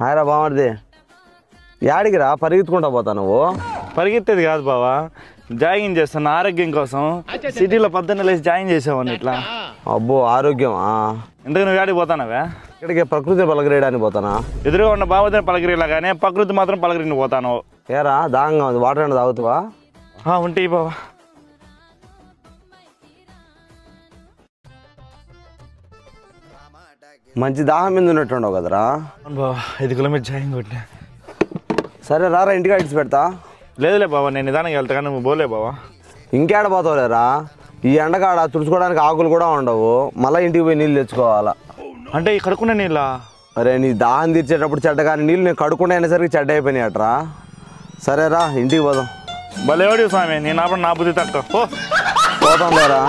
హాయరా బామర్ది. యాడికిరా పరిగెత్తుకుంటా పోతా నువ్వు? పరిగెత్తేది కాదు బావా, జాగింగ్ చేస్తాను ఆరోగ్యం కోసం. సిటీలో పొద్దున్న లేచి జాగింగ్ చేసావని ఇట్లా. అబ్బో ఆరోగ్యమా? ఎందుకు నువ్వు యాడికి పోతానవే? ఇక్కడికి ప్రకృతి పలకరేయడానికి పోతానా? ఎదురుగా ఉన్న బావదని పలకరిలా కానీ ప్రకృతి మాత్రం పలకరిని పోతాను. ఏరా దాహంగా ఉంది, వాటర్ అయినా తాగుతావా? ఉంటే బావా. మంచి దాహం మీద ఉన్నట్టుండవు కదరా? బావా 5 కిలోమీటర్ జాగింగ్ కొట్టినా. సరే రారా ఇంటికి ఇడిచి పెడతా. లేదులే బావా, నేను నిదానంగా వెళ్తా కానీ నువ్వు పోలే బావా. ఇంకేడ పోతావులేరా? ఈ ఎండకాడ తుడుచుకోవడానికి ఆకులు కూడా ఉండవు, మళ్ళీ ఇంటికి పోయి నీళ్ళు తెచ్చుకోవాలా. అంటే ఈ కడుక్కునే నీళ్ళ? అరే నీ దాహం తీర్చేటప్పుడు చెడ్డ కానీ నీళ్ళు నేను కడుక్కునే అయినసరికి చెడ్డ అయిపోయినాయి అట్రా. సరేరా ఇంటికి పోదాం. భలేవాడి స్వామి, నేను అప్పుడు నా బుద్ధి తక్కువ పోతాం లేరా.